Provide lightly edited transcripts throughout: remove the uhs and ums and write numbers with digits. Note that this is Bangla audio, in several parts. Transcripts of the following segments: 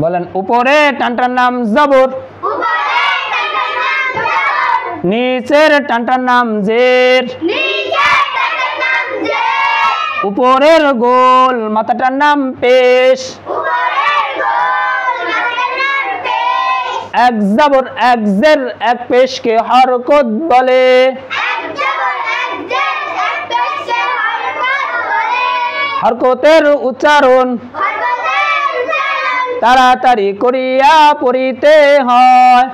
বলেন উপরে টানটার নাম জবর, নিচের টানটার নাম জের, উপরের গোল মাথাটার নাম পেশ, এক জবর এক জের এক পেশকে হরকত বলে, হরকতের উচ্চারণ তাড়াতাড়ি করিয়া পড়িতে হয়।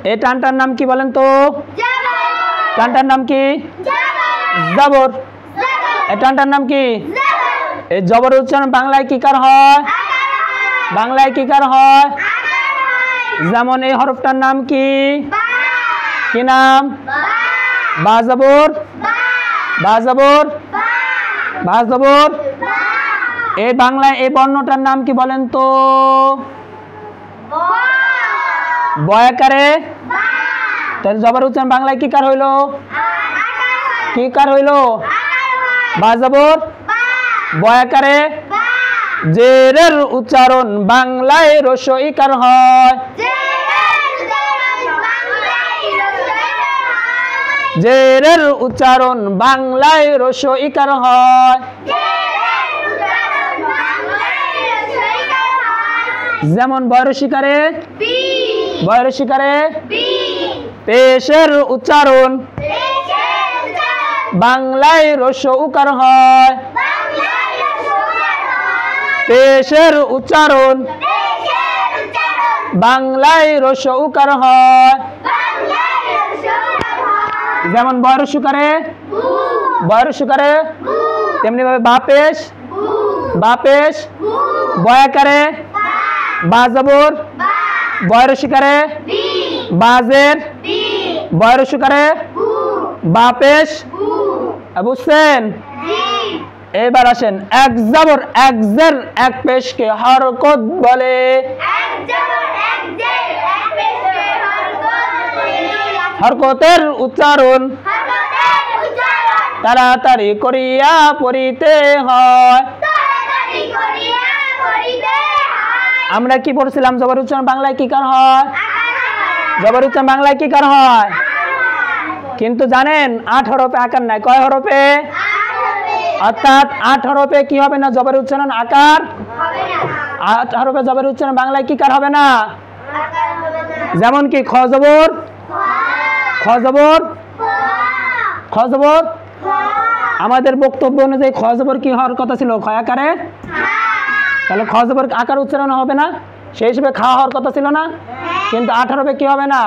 এই টানটার নাম কি বলেন তো? টানটার নাম কি? জবর। এই টানটার নাম কি? এই জবর উচ্চারণ বাংলায় কি কার হয়? বাংলায় কি কার হয়? যেমন এই হরফটার নাম কি? কি নাম? বা জবর, বা জবর, বা জবর। এই বাংলায় এই বর্ণটার নাম কি বলেন তো? বয়াকারে। তাহলে জবর উচ্চারণ বাংলায় কি কার হইল? কি কার হইল? বা জবর, বয়াকারে। জেরের উচ্চারণ বাংলায় রস্বই কার হয়। জেরের উচ্চারণ বাংলায় রস্বই কার হয়। যেমন বয়রসিকারে, বয়রসিকারে। পেশের উচ্চারণ বাংলায় রস্ব উকার হয়। পেশের উচ্চারণ বাংলায় রস্ব উকার হয়। যেমন বয়রসিকারে, বয়রসিকারে। তেমনি ভাবে বাপেশ, বাপেশ। বয়াকারে বা জবর, বয়রসিকারে বাজের, বয়রসিকারে বাপেশ। বুঝছেন? এবার আসেন এক জবর এক জের এক পেশকে হরকত বলে, হরকতের উচ্চারণ তাড়াতাড়ি করিয়া পড়িতে হয়। আমরা কি পড়ছিলাম? জবর উচ্চারণ বাংলায় কি কার হয়? জবর উচ্চারণ বাংলায় কি কার হয়? কিন্তু জানেন 8 হরফে আকার নাই। কয় হরফে? অর্থাৎ 8 হরফে কি হবে না? জবর উচ্চারণ আকার। 8 হরফে জবর উচ্চারণ বাংলায় কি কার হবে না? যেমন কি খ জবর, খ জবর, খ জবর। আমাদের বক্তব্য অনুযায়ী খ জবর কি হওয়ার কথা ছিল? খ আকারে। তাহলে খ জবর আকার উচ্চারণ হবে না, সেই হিসেবে খা হওয়ার কথা ছিল না। কিন্তু 8 হরফে কি হবে না?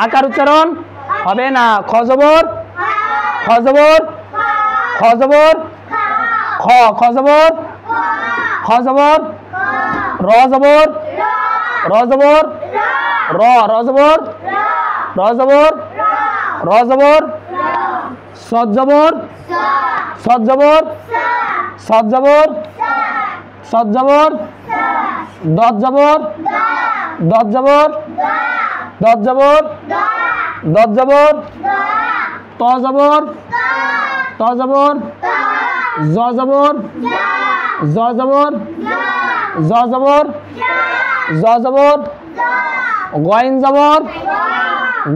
আকার উচ্চারণ হবে না। খ জবর, খ জবর, খ জবর, খ, খ জবর, খ জবর, র জবর, র জবর, র, র জবর, র জবর, র জবর, সদ জবর, সদ জবর, সদ জবর, সদ জবর, দত জবর, দত জবর, দত জবর, দত জবর, ত জবর, ত জবর, জ জবর, জ জবর, জ জবর, জ জবর, গইন জবর,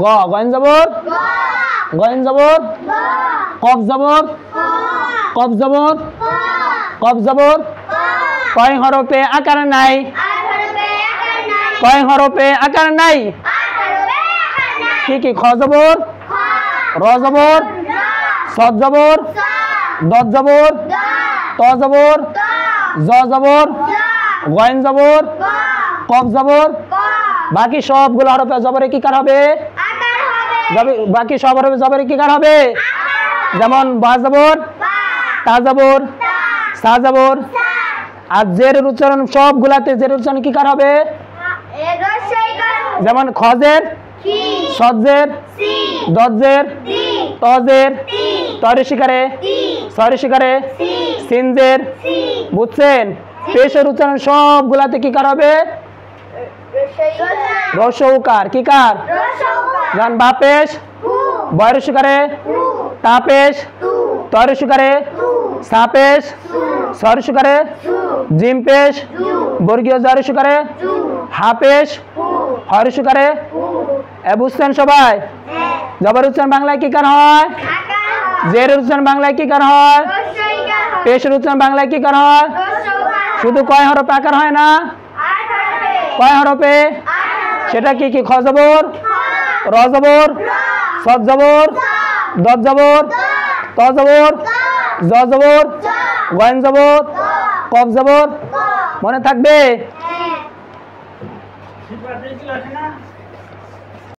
গ, গইন জবর, গইন জবর, কফ জবর, কফ জবর, কফ জবর। কয় হরফে আকার নাই? কয় হরফে আকার নাই? কি কি? খ জবর, র জবর, সদ জবর, দত জবর, ত জবর, জ জবর, গইন জবর, কফ জবর। বাকি সবগুলো হরফে জবরে কি কার হবে? বাকি সব হরফে জবরে কি কার হবে? যেমন বা জবর, তা জবর, সা জবর। আর জের উচ্চারণ সবগুলাতে জের উচ্চারণ কি কার হবে? যেমন খজের, সজের, দজের, তজের, তরিশিকারে, সরিশিকারে, সিনজের। বুঝছেন? পেশের উচ্চারণ সবগুলাতে কি কার হবে? রস্বউকার। কি কার? যেমন বাপেশ, বয়রসিকারে, তাপেশ, তরে সুকারে সাপেশ সর সুকারে জিম পেশ বর্গীয় জরে সুকারে হাপেশ হর সুকারে এ বুঝছেন সবাই জবর উচ্চারণ বাংলায় কি কার হয় জের উচ্চারণ বাংলায় কি কার হয় পেশের উচ্চারণ বাংলায় কি কার হয় শুধু কয় হরফে আকার হয় না কয় হরফে সেটা কি কি খ জবর র জবর সদ জবর দত জবর ত জবর জ জবর গয়েন জবর কফ জবর মনে থাকবে